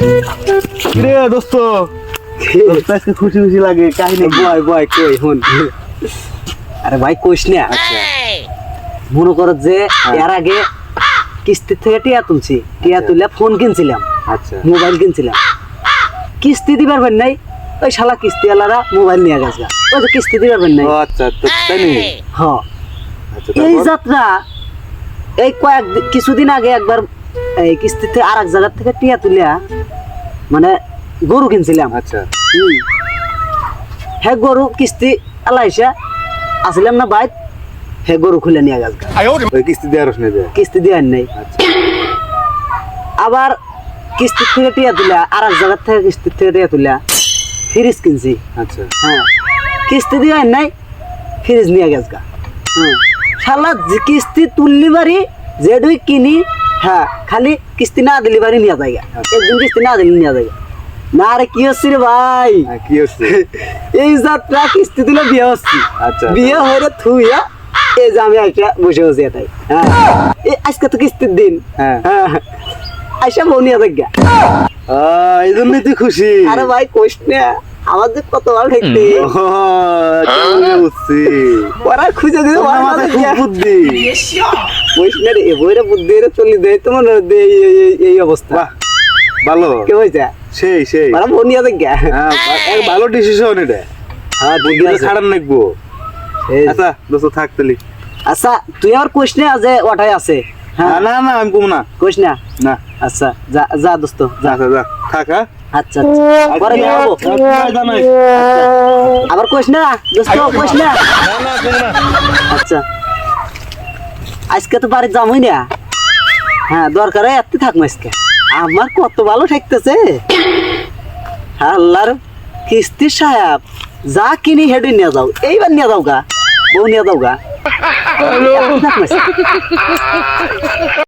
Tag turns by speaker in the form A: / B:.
A: রে দোস্ত আজকে খুশি খুশি লাগে কাহিনী
B: বয় বয় কই হুন আরে ভাই কইস না মনে করো যে এর আগে কিস্তি থেকে টিয়া তুলছি টিয়া তুলে ফোন কিনছিলাম
A: আচ্ছা
B: মোবাইল কিনছিলাম কিস্তি দিবার পারেন নাই ওই শালা কিস্তি আলারা মোবাইল নিয়ে গেছে ওই যে কিস্তি দিবার পারেন নাই
A: ও আচ্ছা তো তাই নি
B: হ্যাঁ
A: আচ্ছা
B: এই
A: তারপর?
B: যাত্রা এই কিছুদিন আগে একবার এই কিস্তিতে আর এক জায়গা থেকে টিয়া তুলিয়া মানে গরু কিনছিলাম
A: আচ্ছা
B: হ্যাঁ গরু কিস্তি আলাইসা আসলাম না বাইক হ্যাঁ গরু খুলে নিয়ে গেছে
A: ওই কিস্তি দেওয়ার রসনে দেয়
B: কিস্তি দেওয়ার নেই
A: আচ্ছা
B: আবার কিস্তির থেকে টিয়া তুলা আর এক জায়গার থেকে কিস্তির থেকে টিয়া তুলা ফ্রিজ কিনছি
A: আচ্ছা
B: হ্যাঁ কিস্তি দেওয়ার নাই ফ্রিজ নিয়ে গেছে গা হ্যাঁ শালা যে কিস্তি তুললি বাড়ি যেটুই কিনি হ্যাঁ খালি কিস্তি না দিলি বাড়ি নিয়ে যায় একদিন কিস্তি না দিলি নিয়ে যায় না রে কি হচ্ছে রে ভাই
A: হ্যাঁ, কি হচ্ছে
B: এই যাত্রা কিস্তি দিলে বিয়ে হচ্ছে
A: আচ্ছা
B: বিয়ে হয়ে থুইয়া এই যে আমি একটা বসে বসে এটাই হ্যাঁ এই আজকে তো কিস্তির দিন
A: হ্যাঁ
B: হ্যাঁ আইসা বনিয়া দেখা
A: এই জন্যই তুই খুশি
B: আরে ভাই কোশ না আমার যে কত ভালো দেখতে
A: ও, কেমনে বুঝছি
B: ওরা খুঁজে দিতে
A: তোমার মাথায় খুব বুদ্ধি
B: কোশ না রে এ বইরা বুদ্ধি রে চলি দেয় তোমার এই অবস্থা
A: বাহ ভালো
B: কে হইছে
A: সেই সেই
B: ওরা বনিয়া দেখা
A: হ্যাঁ এক ভালো ডিসিশন এটা
B: হ্যাঁ ঠিক
A: বুদ্ধিটা
B: আছে
A: ছাড়ান নাকবো
B: এই-
A: আচ্ছা দোস্ত থাক তালি
B: আচ্ছা তুই আমার কোশ না যে ওটাই আছে হ্যাঁ
A: না না আমি কম না
B: কোশ না
A: না
B: আচ্ছা যা যা দোস্ত যা
A: আচ্ছা যা থাক হ্যাঁ
B: আচ্ছা আচ্ছা পরে নিয়ে যাবো আবার কোশ না দোস্ত কোশ না আচ্ছা আজকে তো বাড়ি যামই না হ্যাঁ দরকার হয় এত থাকবো আজকে আমার কত ভালো ঠেকতেছে আল্লাহর কিস্তির সাহেব যা কিনি হেডে নিয়ে যাও এইবার নিয়ে যাও গা বউ নিয়ে যাও গা থাকবো আজকে।